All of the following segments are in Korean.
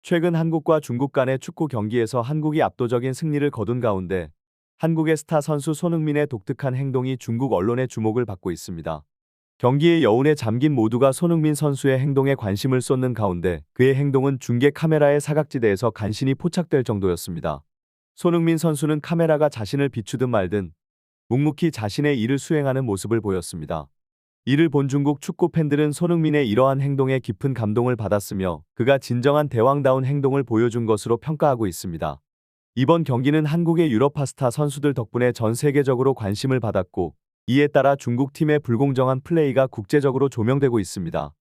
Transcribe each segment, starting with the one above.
최근 한국과 중국 간의 축구 경기에서 한국이 압도적인 승리를 거둔 가운데 한국의 스타 선수 손흥민의 독특한 행동이 중국 언론의 주목을 받고 있습니다. 경기의 여운에 잠긴 모두가 손흥민 선수의 행동에 관심을 쏟는 가운데 그의 행동은 중계 카메라의 사각지대에서 간신히 포착될 정도였습니다. 손흥민 선수는 카메라가 자신을 비추든 말든 묵묵히 자신의 일을 수행하는 모습을 보였습니다. 이를 본 중국 축구 팬들은 손흥민의 이러한 행동에 깊은 감동을 받았으며 그가 진정한 대왕다운 행동을 보여준 것으로 평가하고 있습니다. 이번 경기는 한국의 유럽파 스타 선수들 덕분에 전 세계적으로 관심을 받았고 이에 따라 중국 팀의 불공정한 플레이가 국제적으로 조명되고 있습니다.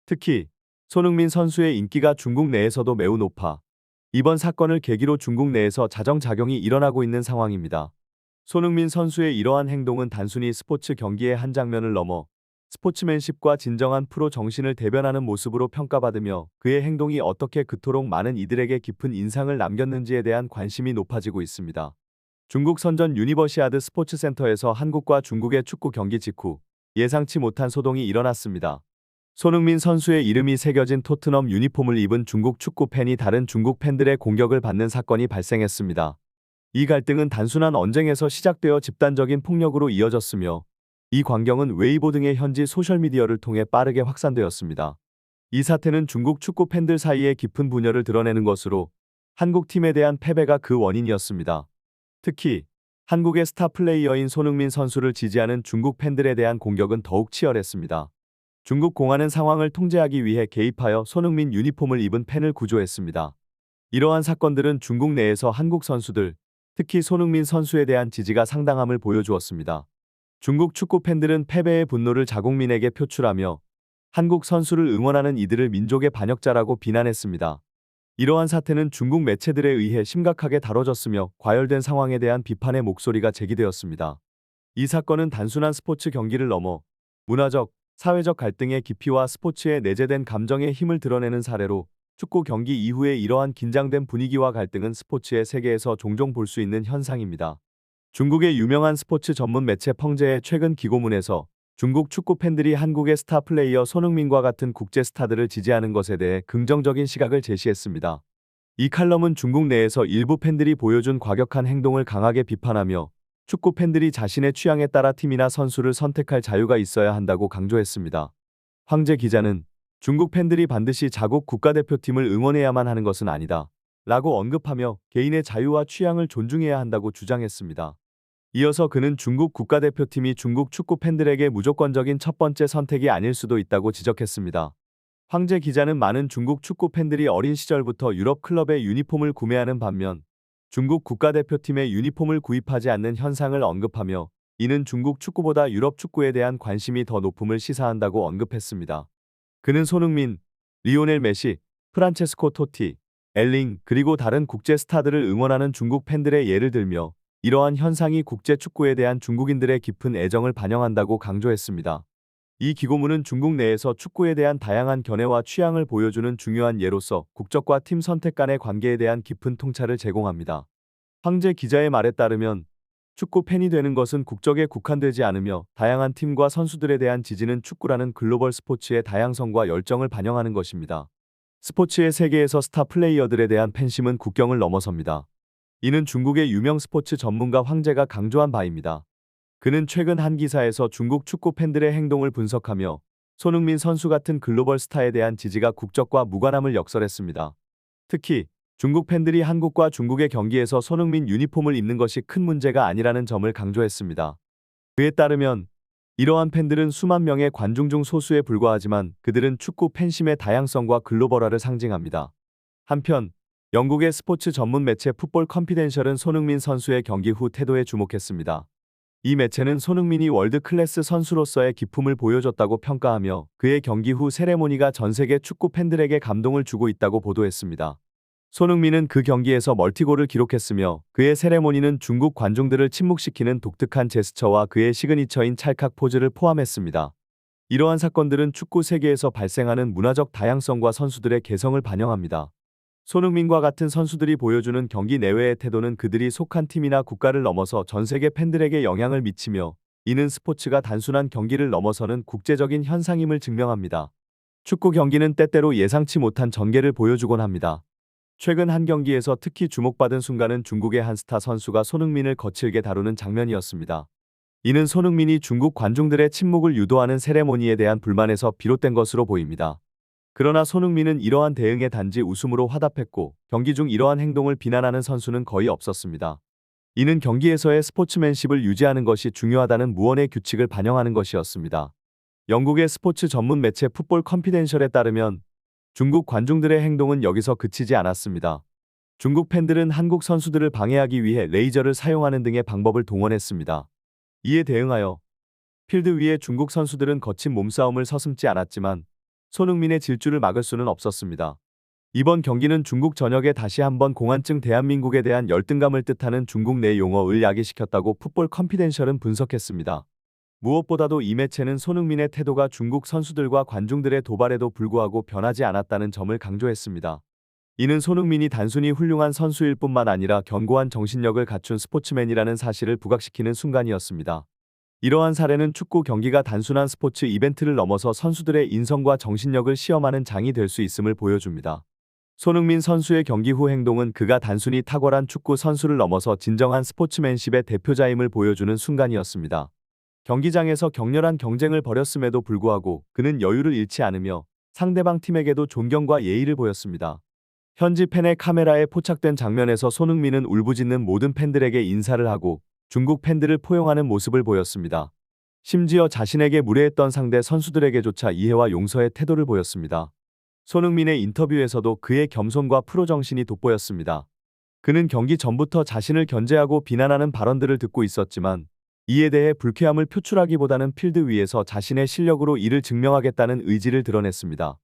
특히 손흥민 선수의 인기가 중국 내에서도 매우 높아 이번 사건을 계기로 중국 내에서 자정작용이 일어나고 있는 상황입니다. 손흥민 선수의 이러한 행동은 단순히 스포츠 경기의 한 장면을 넘어 스포츠맨십과 진정한 프로 정신을 대변하는 모습으로 평가받으며 그의 행동이 어떻게 그토록 많은 이들에게 깊은 인상을 남겼는지에 대한 관심이 높아지고 있습니다. 중국 선전 유니버시아드 스포츠센터에서 한국과 중국의 축구 경기 직후 예상치 못한 소동이 일어났습니다. 손흥민 선수의 이름이 새겨진 토트넘 유니폼을 입은 중국 축구 팬이 다른 중국 팬들의 공격을 받는 사건이 발생했습니다. 이 갈등은 단순한 언쟁에서 시작되어 집단적인 폭력으로 이어졌으며 이 광경은 웨이보 등의 현지 소셜미디어를 통해 빠르게 확산되었습니다. 이 사태는 중국 축구 팬들 사이에 깊은 분열을 드러내는 것으로 한국 팀에 대한 패배가 그 원인이었습니다. 특히 한국의 스타 플레이어인 손흥민 선수를 지지하는 중국 팬들에 대한 공격은 더욱 치열했습니다. 중국 공안은 상황을 통제하기 위해 개입하여 손흥민 유니폼을 입은 팬을 구조했습니다. 이러한 사건들은 중국 내에서 한국 선수들, 특히 손흥민 선수에 대한 지지가 상당함을 보여주었습니다. 중국 축구 팬들은 패배의 분노를 자국민에게 표출하며 한국 선수를 응원하는 이들을 민족의 반역자라고 비난했습니다. 이러한 사태는 중국 매체들에 의해 심각하게 다뤄졌으며 과열된 상황에 대한 비판의 목소리가 제기되었습니다. 이 사건은 단순한 스포츠 경기를 넘어 문화적, 사회적 갈등의 깊이와 스포츠에 내재된 감정의 힘을 드러내는 사례로 축구 경기 이후의 이러한 긴장된 분위기와 갈등은 스포츠의 세계에서 종종 볼 수 있는 현상입니다. 중국의 유명한 스포츠 전문 매체 펑제의 최근 기고문에서 중국 축구 팬들이 한국의 스타 플레이어 손흥민과 같은 국제 스타들을 지지하는 것에 대해 긍정적인 시각을 제시했습니다. 이 칼럼은 중국 내에서 일부 팬들이 보여준 과격한 행동을 강하게 비판하며 축구 팬들이 자신의 취향에 따라 팀이나 선수를 선택할 자유가 있어야 한다고 강조했습니다. 황제 기자는 중국 팬들이 반드시 자국 국가대표팀을 응원해야만 하는 것은 아니다 라고 언급하며 개인의 자유와 취향을 존중해야 한다고 주장했습니다. 이어서 그는 중국 국가대표팀이 중국 축구 팬들에게 무조건적인 첫 번째 선택이 아닐 수도 있다고 지적했습니다. 황제 기자는 많은 중국 축구 팬들이 어린 시절부터 유럽 클럽의 유니폼을 구매하는 반면 중국 국가대표팀의 유니폼을 구입하지 않는 현상을 언급하며 이는 중국 축구보다 유럽 축구에 대한 관심이 더 높음을 시사한다고 언급했습니다. 그는 손흥민, 리오넬 메시, 프란체스코 토티, 엘링 그리고 다른 국제 스타들을 응원하는 중국 팬들의 예를 들며 이러한 현상이 국제 축구에 대한 중국인들의 깊은 애정을 반영한다고 강조했습니다. 이 기고문은 중국 내에서 축구에 대한 다양한 견해와 취향을 보여주는 중요한 예로서 국적과 팀 선택 간의 관계에 대한 깊은 통찰을 제공합니다. 황제 기자의 말에 따르면 축구 팬이 되는 것은 국적에 국한되지 않으며 다양한 팀과 선수들에 대한 지지는 축구라는 글로벌 스포츠의 다양성과 열정을 반영하는 것입니다. 스포츠의 세계에서 스타 플레이어들에 대한 팬심은 국경을 넘어섭니다. 이는 중국의 유명 스포츠 전문가 황제가 강조한 바입니다. 그는 최근 한 기사에서 중국 축구 팬들의 행동을 분석하며 손흥민 선수 같은 글로벌 스타에 대한 지지가 국적과 무관함을 역설했습니다. 특히 중국 팬들이 한국과 중국의 경기에서 손흥민 유니폼을 입는 것이 큰 문제가 아니라는 점을 강조했습니다. 그에 따르면 이러한 팬들은 수만 명의 관중 중 소수에 불과하지만 그들은 축구 팬심의 다양성과 글로벌화를 상징합니다. 한편 영국의 스포츠 전문 매체 풋볼 컨피덴셜은 손흥민 선수의 경기 후 태도에 주목했습니다. 이 매체는 손흥민이 월드 클래스 선수로서의 기품을 보여줬다고 평가하며 그의 경기 후 세레모니가 전 세계 축구 팬들에게 감동을 주고 있다고 보도했습니다. 손흥민은 그 경기에서 멀티골을 기록했으며 그의 세레모니는 중국 관중들을 침묵시키는 독특한 제스처와 그의 시그니처인 찰칵 포즈를 포함했습니다. 이러한 사건들은 축구 세계에서 발생하는 문화적 다양성과 선수들의 개성을 반영합니다. 손흥민과 같은 선수들이 보여주는 경기 내외의 태도는 그들이 속한 팀이나 국가를 넘어서 전 세계 팬들에게 영향을 미치며 이는 스포츠가 단순한 경기를 넘어서는 국제적인 현상임을 증명합니다. 축구 경기는 때때로 예상치 못한 전개를 보여주곤 합니다. 최근 한 경기에서 특히 주목받은 순간은 중국의 한 스타 선수가 손흥민을 거칠게 다루는 장면이었습니다. 이는 손흥민이 중국 관중들의 침묵을 유도하는 세레모니에 대한 불만에서 비롯된 것으로 보입니다. 그러나 손흥민은 이러한 대응에 단지 웃음으로 화답했고 경기 중 이러한 행동을 비난하는 선수는 거의 없었습니다. 이는 경기에서의 스포츠맨십을 유지하는 것이 중요하다는 무언의 규칙을 반영하는 것이었습니다. 영국의 스포츠 전문 매체 풋볼 컨피덴셜에 따르면 중국 관중들의 행동은 여기서 그치지 않았습니다. 중국 팬들은 한국 선수들을 방해하기 위해 레이저를 사용하는 등의 방법을 동원했습니다. 이에 대응하여 필드 위에 중국 선수들은 거친 몸싸움을 서슴지 않았지만 손흥민의 질주를 막을 수는 없었습니다. 이번 경기는 중국 전역에 다시 한번 공안증 대한민국에 대한 열등감을 뜻하는 중국 내 용어를 야기시켰다고 풋볼 컨피덴셜은 분석했습니다. 무엇보다도 이 매체는 손흥민의 태도가 중국 선수들과 관중들의 도발에도 불구하고 변하지 않았다는 점을 강조했습니다. 이는 손흥민이 단순히 훌륭한 선수일 뿐만 아니라 견고한 정신력을 갖춘 스포츠맨이라는 사실을 부각시키는 순간이었습니다. 이러한 사례는 축구 경기가 단순한 스포츠 이벤트를 넘어서 선수들의 인성과 정신력을 시험하는 장이 될 수 있음을 보여줍니다. 손흥민 선수의 경기 후 행동은 그가 단순히 탁월한 축구 선수를 넘어서 진정한 스포츠맨십의 대표자임을 보여주는 순간이었습니다. 경기장에서 격렬한 경쟁을 벌였음에도 불구하고 그는 여유를 잃지 않으며 상대방 팀에게도 존경과 예의를 보였습니다. 현지 팬의 카메라에 포착된 장면에서 손흥민은 울부짖는 모든 팬들에게 인사를 하고 중국 팬들을 포용하는 모습을 보였습니다. 심지어 자신에게 무례했던 상대 선수들에게조차 이해와 용서의 태도를 보였습니다. 손흥민의 인터뷰에서도 그의 겸손과 프로 정신이 돋보였습니다. 그는 경기 전부터 자신을 견제하고 비난하는 발언들을 듣고 있었지만 이에 대해 불쾌함을 표출하기보다는 필드 위에서 자신의 실력으로 이를 증명하겠다는 의지를 드러냈습니다.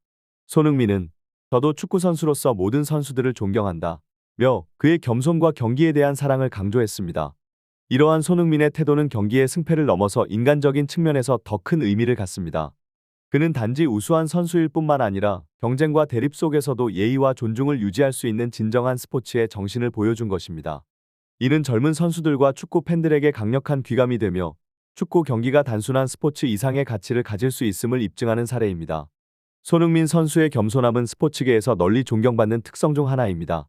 손흥민은 저도 축구선수로서 모든 선수들을 존경한다 며 그의 겸손과 경기에 대한 사랑을 강조했습니다. 이러한 손흥민의 태도는 경기의 승패를 넘어서 인간적인 측면에서 더 큰 의미를 갖습니다. 그는 단지 우수한 선수일 뿐만 아니라 경쟁과 대립 속에서도 예의와 존중을 유지할 수 있는 진정한 스포츠의 정신을 보여준 것입니다. 이는 젊은 선수들과 축구 팬들에게 강력한 귀감이 되며 축구 경기가 단순한 스포츠 이상의 가치를 가질 수 있음을 입증하는 사례입니다. 손흥민 선수의 겸손함은 스포츠계에서 널리 존경받는 특성 중 하나입니다.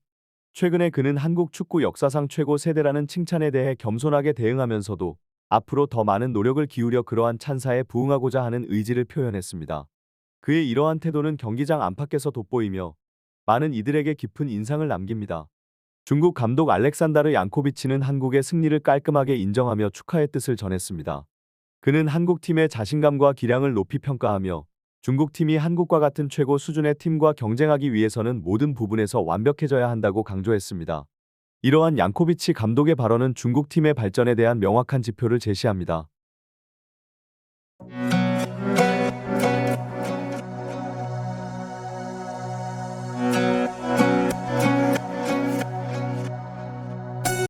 최근에 그는 한국 축구 역사상 최고 세대라는 칭찬에 대해 겸손하게 대응하면서도 앞으로 더 많은 노력을 기울여 그러한 찬사에 부응하고자 하는 의지를 표현했습니다. 그의 이러한 태도는 경기장 안팎에서 돋보이며 많은 이들에게 깊은 인상을 남깁니다. 중국 감독 알렉산다르 양코비치는 한국의 승리를 깔끔하게 인정하며 축하의 뜻을 전했습니다. 그는 한국팀의 자신감과 기량을 높이 평가하며 중국팀이 한국과 같은 최고 수준의 팀과 경쟁하기 위해서는 모든 부분에서 완벽해져야 한다고 강조했습니다. 이러한 양코비치 감독의 발언은 중국팀의 발전에 대한 명확한 지표를 제시합니다.